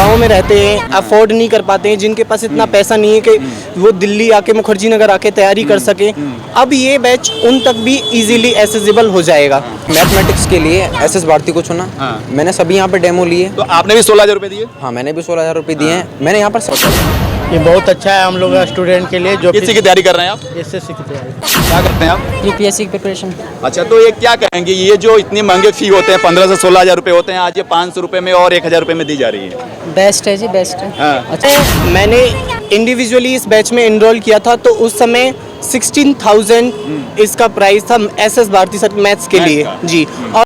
गांव में रहते हैं, अफोर्ड नहीं कर पाते हैं, जिनके पास इतना पैसा नहीं है कि वो दिल्ली आके मुखर्जी नगर आके तैयारी कर सकें, अब ये बैच उन तक भी इजीली एक्सेसिबल हो जाएगा। मैथमेटिक्स के लिए एसएस भारती को चुना। मैंने सभी यहाँ पे डेमो लिए। तो आपने भी 16,000 रुपए दिए? हाँ, मैंने भी 16,000 रुपये दिए हैं। मैंने यहाँ पर ये बहुत अच्छा है हम लोग स्टूडेंट के लिए जो किसी की तैयारी कर रहे हैं आप? एसएससी की तैयारी। क्या करते हैं आप? यूपीएससी की प्रिपरेशन। अच्छा, तो ये क्या कहेंगे, ये जो इतने महंगे फी होते हैं 15 से 16,000 रुपए होते हैं, आज ये 500 रुपए में और 1,000 रुपए में दी जा रही है? बेस्ट है जी, बेस्ट है। अच्छा, मैंने इंडिविजुअली इस बैच में एनरोल किया था तो उस समय 16,000 इसका प्राइस था एसएस भारती सर मैथ्स के लिए जी। और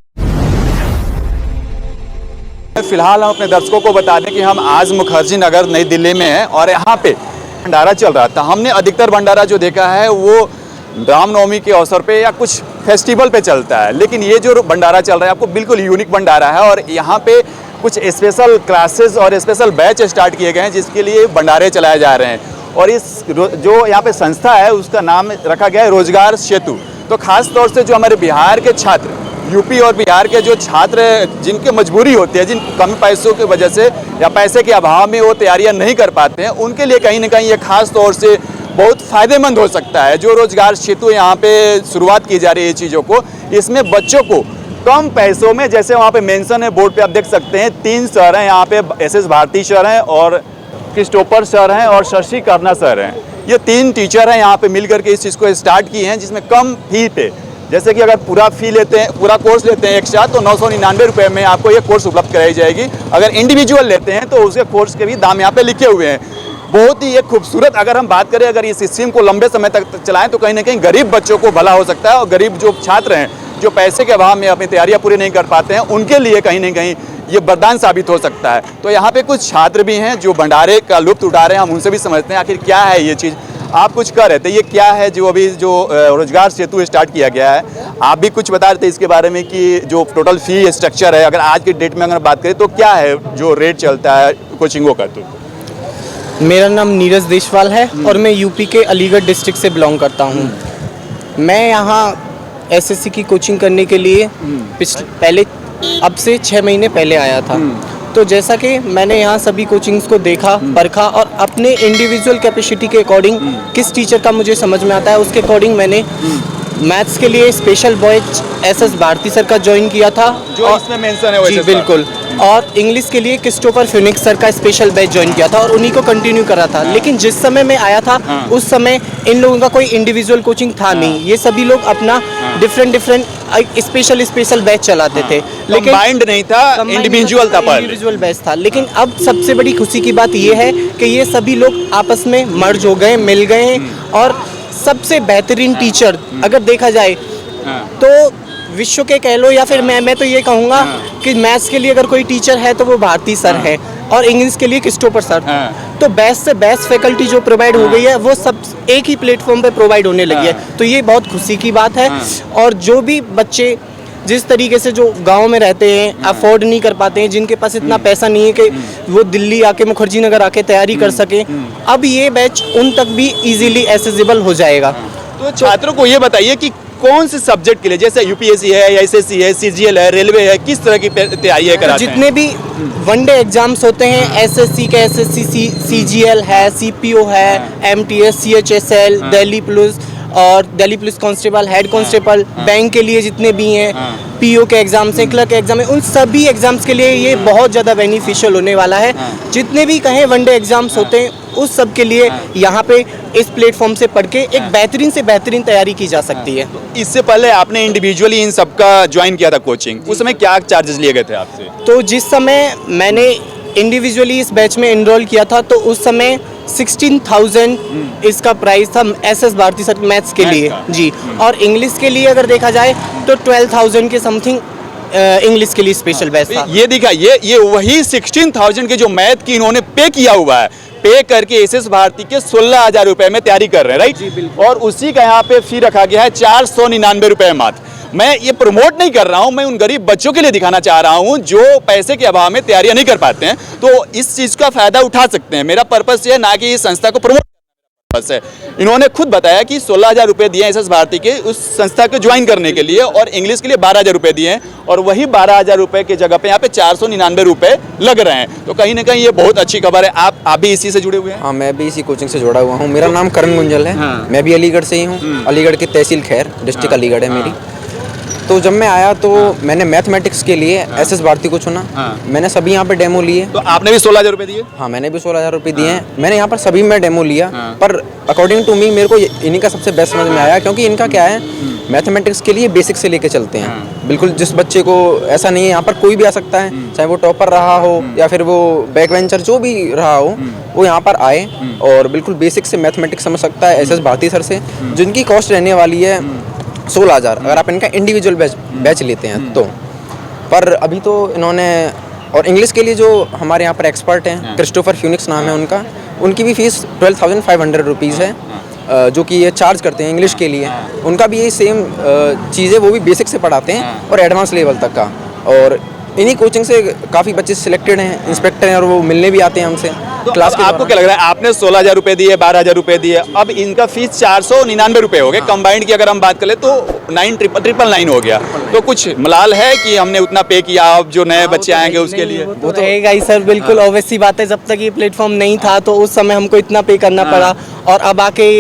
फिलहाल हम अपने दर्शकों को बता दें कि हम आज मुखर्जी नगर नई दिल्ली में हैं और यहाँ पे भंडारा चल रहा था। हमने अधिकतर भंडारा जो देखा है वो रामनवमी के अवसर पे या कुछ फेस्टिवल पे चलता है, लेकिन ये जो भंडारा चल रहा है आपको बिल्कुल यूनिक भंडारा है और यहाँ पे कुछ स्पेशल क्लासेस और स्पेशल बैच स्टार्ट किए गए हैं जिसके लिए भंडारे चलाए जा रहे हैं। और इस जो यहाँ पे संस्था है उसका नाम रखा गया है रोजगार सेतु। तो खास तौर से जो हमारे बिहार के छात्र, यूपी और बिहार के जो छात्र जिनकी मजबूरी होती है, जिन कम पैसों की वजह से या पैसे के अभाव में वो तैयारियां नहीं कर पाते हैं, उनके लिए कहीं ना कहीं ये खास तौर से बहुत फ़ायदेमंद हो सकता है। जो रोजगार सेतु यहाँ पे शुरुआत की जा रही है चीज़ों को, इसमें बच्चों को कम पैसों में, जैसे वहाँ पे मेंशन है बोर्ड पे आप देख सकते हैं, 3 सर हैं यहाँ पे, एसएस भारती सर हैं और क्रिस्टोफर सर हैं और शशि करना सर हैं। ये 3 टीचर हैं यहाँ पे मिल करके इस चीज़ को स्टार्ट किए हैं, जिसमें कम फी पे, जैसे कि अगर पूरा फी लेते हैं, पूरा कोर्स लेते हैं एक साथ, तो 999 रुपये में आपको ये कोर्स उपलब्ध कराई जाएगी। अगर इंडिविजुअल लेते हैं तो उसके कोर्स के भी दाम यहाँ पे लिखे हुए हैं। बहुत ही एक खूबसूरत, अगर हम बात करें, अगर इस स्कीम को लंबे समय तक चलाएं तो कहीं ना कहीं गरीब बच्चों को भला हो सकता है और गरीब जो छात्र हैं जो पैसे के अभाव में अपनी तैयारियाँ पूरी नहीं कर पाते हैं, उनके लिए कहीं ना कहीं ये वरदान साबित हो सकता है। तो यहाँ पे कुछ छात्र भी हैं जो भंडारे का लुत्फ उठा रहे हैं, हम उनसे भी समझते हैं आखिर क्या है ये चीज़। आप कुछ कर रहे थे, ये क्या है जो अभी जो रोजगार सेतु स्टार्ट किया गया है? आप भी कुछ बता रहे थे इसके बारे में कि जो टोटल फी स्ट्रक्चर है, अगर आज के डेट में अगर बात करें तो क्या है जो रेट चलता है कोचिंगों का? तो मेरा नाम नीरज देशवाल है और मैं यूपी के अलीगढ़ डिस्ट्रिक्ट से बिलोंग करता हूँ। मैं यहाँ एसएससी की कोचिंग करने के लिए पहले अब से 6 महीने पहले आया था। तो जैसा कि मैंने यहाँ सभी कोचिंग्स को देखा, परखा और अपने इंडिविजुअल कैपेसिटी के अकॉर्डिंग किस टीचर का मुझे समझ में आता है उसके अकॉर्डिंग मैंने मैथ्स के लिए special batch SS Bharati sir का ज्वाइन किया था, जो इसमें मेंशन है। जी बिल्कुल। और इंग्लिश के लिए क्रिस्टोफर फिनिक्स सर का स्पेशल बैच ज्वाइन किया था और उन्हीं को कंटिन्यू करा था। लेकिन जिस समय मैं आया था उस समय इन लोगों का कोई इंडिविजुअल कोचिंग था नहीं, ये सभी लोग अपना डिफरेंट स्पेशल बैच चलाते थे, लेकिन कंबाइंड नहीं था, इंडिविजुअल था। इंडिविजुअल बैच था। लेकिन अब सबसे बड़ी खुशी की बात ये है कि ये सभी लोग आपस में मर्ज हो गए, मिल गए और सबसे बेहतरीन टीचर अगर देखा जाए तो विश्व के कह लो या फिर मैं तो ये कहूँगा कि मैथ्स के लिए अगर कोई टीचर है तो वो भारती सर है और इंग्लिश के लिए क्रिस्टोफर सर। तो बेस्ट से बेस्ट फैकल्टी जो प्रोवाइड हो गई है वो सब एक ही प्लेटफॉर्म पे प्रोवाइड होने लगी है, तो ये बहुत खुशी की बात है। और जो भी बच्चे जिस तरीके से जो गांव में रहते हैं, अफोर्ड नहीं कर पाते हैं, जिनके पास इतना पैसा नहीं है कि वो दिल्ली आके मुखर्जी नगर आके तैयारी कर सकें, अब ये बैच उन तक भी इजीली एक्सेसिबल हो जाएगा। तो छात्रों को ये बताइए कि कौन से सब्जेक्ट के लिए, जैसे यूपीएससी है, एसएससी है, सीजीएल है, रेलवे है, किस तरह की तैयारी कराते हैं? जितने भी वनडे एग्जाम्स होते हैं, एसएससी के एसएससी, सीजीएल है, सीपीओ है, एमटीएस, सीएचएसएल, दिल्ली पुलिस और Delhi police constable, head constable, bank के लिए जितने भी हैं, पीओ के एग्जाम्स हैं, क्लर्क के एग्जाम है, उन सभी एग्जाम्स के लिए ये बहुत ज़्यादा बेनिफिशियल होने वाला है। जितने भी कहें वनडे एग्जाम्स होते हैं उस सब के लिए यहाँ पे इस प्लेटफॉर्म से पढ़ के एक बेहतरीन से बेहतरीन तैयारी की जा सकती है। इससे पहले आपने इंडिविजुअली इन सब का ज्वाइन किया था कोचिंग, उस समय क्या चार्जेस लिए गए थे आपसे? तो जिस समय मैंने इंडिविजुअली इस बैच में एनरोल किया था तो उस समय 16,000 इसका प्राइस था एसएस भारती सर मैथ्स के लिए जी। और इंग्लिश के लिए अगर देखा जाए तो 12,000 के समथिंग इंग्लिश के लिए स्पेशल बैच था। ये दिखा, ये वही 16,000 के जो मैथ की इन्होंने पे किया हुआ है, पे करके एसएस भारती के 16,000 रुपए में तैयारी कर रहे हैं, राइट? और उसी का यहाँ पे फी रखा गया है 499 रुपए मात्र। मैं ये प्रमोट नहीं कर रहा हूँ, मैं उन गरीब बच्चों के लिए दिखाना चाह रहा हूँ जो पैसे के अभाव में तैयारियां नहीं कर पाते हैं, तो इस चीज़ का फायदा उठा सकते हैं। मेरा पर्पस ये ना कि इस संस्था को प्रमोट कैंपस है। इन्होंने खुद बताया कि 16,000 रुपये दिए एसएस भारती के उस संस्था को ज्वाइन करने के लिए, और इंग्लिश के लिए 12,000 रुपये दिए हैं, और वही 12,000 रुपये की जगह पे यहाँ पे 499 रुपये लग रहे हैं। तो कहीं ना कहीं ये बहुत अच्छी खबर है। आप भी इसी से जुड़े हुए हैं? हाँ, मैं भी इसी कोचिंग से जुड़ा हुआ हूँ। मेरा नाम करण गुंजल है। हाँ। मैं भी अलीगढ़ से ही हूँ। अलीगढ़ की तहसील खैर, डिस्ट्रिक्ट अलीगढ़ है मेरी। तो जब मैं आया तो मैंने मैथमेटिक्स के लिए एसएस भारती को चुना। मैंने सभी यहाँ पे डेमो लिए। तो आपने भी 16,000 रुपये दिए? हाँ, मैंने भी 16,000 रुपये दिए हैं। मैंने यहाँ पर सभी में डेमो लिया, पर अकॉर्डिंग टू मी मेरे को इन्हीं का सबसे बेस्ट समझ में आया, क्योंकि इनका क्या है, मैथमेटिक्स के लिए बेसिक से लेके चलते हैं। बिल्कुल जिस बच्चे को ऐसा नहीं है, यहाँ पर कोई भी आ सकता है, चाहे वो टॉपर रहा हो या फिर वो बैक वेंचर जो भी रहा हो, वो यहाँ पर आए और बिल्कुल बेसिक से मैथमेटिक्स समझ सकता है एसएस भारती सर से, जिनकी कॉस्ट रहने वाली है 16,000 अगर आप इनका इंडिविजुअल बैच लेते हैं तो। पर अभी तो इन्होंने, और इंग्लिश के लिए जो हमारे यहाँ पर एक्सपर्ट हैं, क्रिस्टोफर फ्यूनिक्स नाम है उनका, उनकी भी फीस 12,500 रुपीज़ है, जो कि ये चार्ज करते हैं इंग्लिश के लिए। उनका भी ये सेम चीज़ है, वो भी बेसिक से पढ़ाते हैं और एडवांस लेवल तक का। और इन्हीं कोचिंग से काफ़ी बच्चे सिलेक्टेड हैं, इंस्पेक्टर हैं, और वो मिलने भी आते हैं हमसे तो क्लास के आपको क्या लग रहा है, आपने 16,000 रुपये दिए, 12,000 रुपये दिए, अब इनका फीस 499 रुपये हो गए। कंबाइंड की अगर हम बात करें तो 9,999 हो गया। तो कुछ मलाल है कि हमने उतना पे किया, अब जो नए बच्चे आएंगे उसके लिए? वो तो रहेगा ही सर, बिल्कुल ऑब्वियस सी बात है। जब तक ये प्लेटफॉर्म नहीं था तो उस समय हमको इतना पे करना पड़ा, और अब आके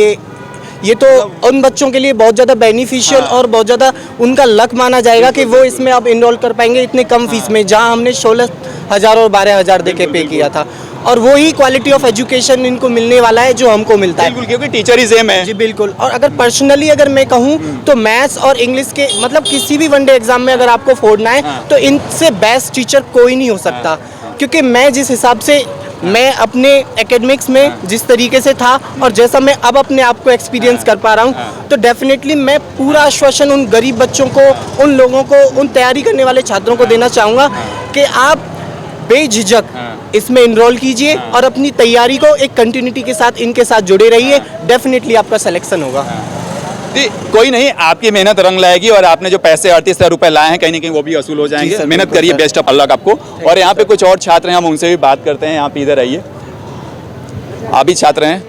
ये तो उन बच्चों के लिए बहुत ज़्यादा बेनिफिशियल और बहुत ज़्यादा उनका लक माना जाएगा कि वो इसमें अब इनरोल कर पाएंगे इतने कम फीस में, जहां हमने 16,000 और 12,000 दे के पे किया था। और वो ही क्वालिटी ऑफ एजुकेशन इनको मिलने वाला है जो हमको मिलता है। बिल्कुल, क्योंकि टीचर ही सेम है। जी बिल्कुल। और अगर पर्सनली अगर मैं कहूँ तो मैथ्स और इंग्लिश के मतलब किसी भी वनडे एग्जाम में अगर आपको फोड़ना है तो इनसे बेस्ट टीचर कोई नहीं हो सकता, क्योंकि मैं जिस हिसाब से मैं अपने एकेडमिक्स में जिस तरीके से था और जैसा मैं अब अपने आप को एक्सपीरियंस कर पा रहा हूँ, तो डेफिनेटली मैं पूरा आश्वासन उन गरीब बच्चों को, उन लोगों को, उन तैयारी करने वाले छात्रों को देना चाहूँगा कि आप बेझिझक इसमें इनरोल कीजिए और अपनी तैयारी को एक कंटिन्यूटी के साथ इनके साथ जुड़े रहिए। डेफिनेटली आपका सिलेक्शन होगा। कोई नहीं, आपकी मेहनत रंग लाएगी, और आपने जो पैसे 38,000 रुपये लाए हैं कहीं ना कहीं वो भी वसूल हो जाएंगे। मेहनत करिए, बेस्ट ऑफ लक आपको। और यहाँ पे कुछ और छात्र हैं, हम उनसे भी बात करते हैं। यहाँ पे इधर आइए, आप भी छात्र हैं,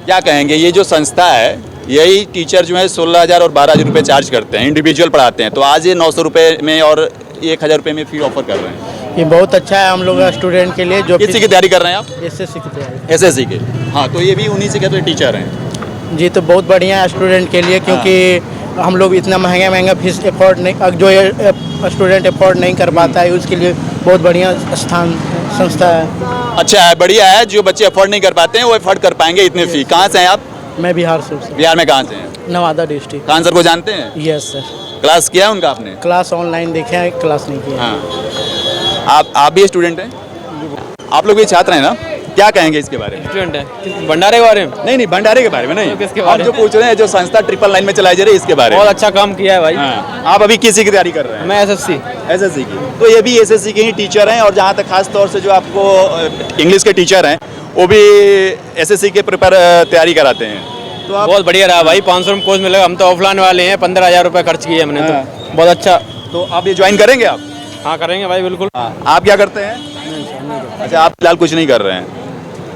क्या कहेंगे? ये जो संस्था है, यही टीचर जो है 16,000 और 12,000 रुपये चार्ज करते हैं, इंडिविजुअल पढ़ाते हैं, तो आज ये 900 रुपये में और 1,000 रुपये में फी ऑफर कर रहे हैं। ये बहुत अच्छा है हम लोग स्टूडेंट के लिए जो किसी की तैयारी कर रहे हैं आप? एसएससी की तैयारी। एसएससी के? हाँ, तो ये भी उन्हीं से कहते हैं टीचर हैं। जी, तो बहुत बढ़िया है स्टूडेंट के लिए, क्योंकि हम लोग इतना महंगा फीस अफोर्ड नहीं, जो स्टूडेंट अफोर्ड नहीं कर पाता है उसके लिए बहुत बढ़िया संस्था है। अच्छा है, बढ़िया है। जो बच्चे अफोर्ड नहीं कर पाते हैं वो अफोर्ड कर पाएंगे इतने फी। कहाँ से हैं आप? मैं बिहार से। बिहार में कहाँ से हैं? नवादा डिस्ट्रिक्ट। खान सर को जानते हैं? Yes sir. क्लास किया है उनका आपने? क्लास ऑनलाइन देखे हैं, क्लास नहीं किया। हाँ, आप भी स्टूडेंट हैं? आप लोग भी छात्र हैं ना? क्या कहेंगे इसके बारे में? स्टूडेंट है। भंडारे के बारे में? नहीं, भंडारे के बारे में नहीं, किसके हम बारे जो में? पूछ रहे हैं जो संस्था 999 में चलाई जा रही है इसके बारे में। बहुत अच्छा काम किया है भाई। हाँ। आप अभी किसी की तैयारी कर रहे हैं? मैं एसएससी। एसएससी की? तो ये भी एसएससी के ही टीचर हैं, और जहाँ तक खास तौर से जो आपको इंग्लिश के टीचर हैं वो भी एसएससी के प्रिपेयर तैयारी कराते हैं। तो आप बहुत बढ़िया रहा भाई, 500 में कोर्स मिलेगा। हम तो ऑफलाइन वाले हैं, 15,000 रुपये खर्च किए हमने। तो बहुत अच्छा। तो आप ये ज्वाइन करेंगे आप? हाँ, करेंगे भाई, बिल्कुल। आप क्या करते हैं? अच्छा, आप फिलहाल कुछ नहीं कर रहे हैं।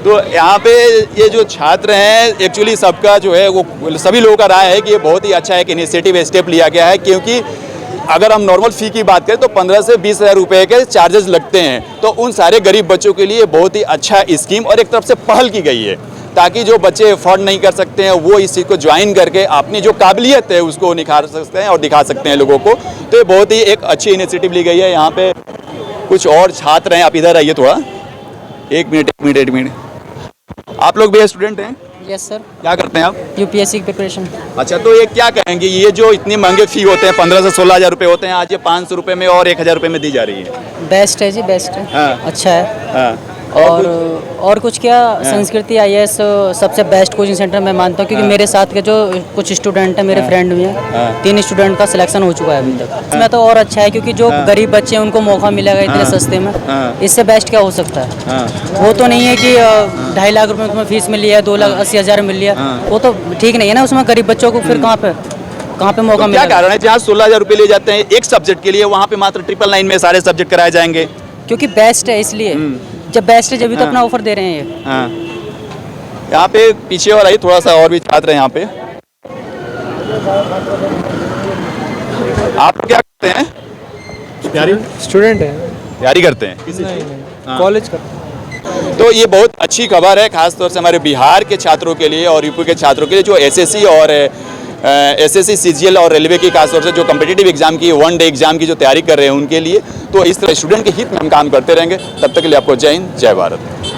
तो यहाँ पे ये जो छात्र हैं, एक्चुअली सबका जो है वो सभी लोगों का राय है कि ये बहुत ही अच्छा एक इनिशिएटिव स्टेप लिया गया है, क्योंकि अगर हम नॉर्मल फ़ी की बात करें तो 15 से 20,000 रुपये के चार्जेस लगते हैं। तो उन सारे गरीब बच्चों के लिए बहुत ही अच्छा स्कीम और एक तरफ से पहल की गई है, ताकि जो बच्चे अफोर्ड नहीं कर सकते हैं वो इस चीज़ को ज्वाइन करके अपनी जो काबिलियत है उसको निखार सकते हैं और दिखा सकते हैं लोगों को। तो ये बहुत ही एक अच्छी इनिशिएटिव ली गई है। यहाँ पे कुछ और छात्र हैं, आप इधर आइए थोड़ा, एक मिनट। आप लोग भी स्टूडेंट हैं? Yes sir. क्या करते हैं आप? यूपीएससी की प्रिपरेशन। अच्छा, तो ये क्या कहेंगे, ये जो इतने महंगे फ़ी होते हैं 15 से 16,000 रुपये होते हैं, आज ये 500 रुपये में और 1,000 रुपये में दी जा रही है? बेस्ट है जी, बेस्ट है। हाँ। अच्छा है। हाँ। और कुछ क्या, संस्कृति आईएएस सबसे बेस्ट कोचिंग सेंटर मैं मानता हूँ, क्योंकि मेरे साथ के जो कुछ स्टूडेंट हैं, मेरे फ्रेंड भी हैं, 3 स्टूडेंट का सिलेक्शन हो चुका है अभी तक। इसमें तो और अच्छा है, क्योंकि जो गरीब बच्चे हैं उनको मौका मिलेगा इतने सस्ते में। इससे बेस्ट क्या हो सकता है? वो तो नहीं है कि 2.5 लाख रुपए में फीस मिल लिया, 2,80,000 मिल लिया, वो तो ठीक नहीं है ना। उसमें गरीब बच्चों को फिर कहाँ पे मौका तो मिलेगा? क्या कारण है जहाँ 16,000 रुपये लिए जाते हैं एक सब्जेक्ट के लिए, वहाँ पे मात्र 999 में सारे सब्जेक्ट कराए जाएंगे? क्योंकि बेस्ट है, इसलिए। जब बेस्ट है जब भी तो अपना ऑफर दे रहे हैं ये। यहाँ पे पीछे और आई थोड़ा सा और भी छात्र हैं यहाँ पे। आप क्या करते हैं? स्टूडेंट है। तैयारी करते हैं किसी नहीं चीज़? नहीं कॉलेज का। तो ये बहुत अच्छी खबर है, खासतौर से हमारे बिहार के छात्रों के लिए और यूपी के छात्रों के लिए जो एसएससी और एसएससी सीजीएल और रेलवे की खासतौर से जो कम्पिटिटिव एग्जाम की वन डे एग्जाम की जो तैयारी कर रहे हैं उनके लिए। तो इस तरह स्टूडेंट के हित में हम काम करते रहेंगे। तब तक के लिए आपको जय हिंद, जय भारत।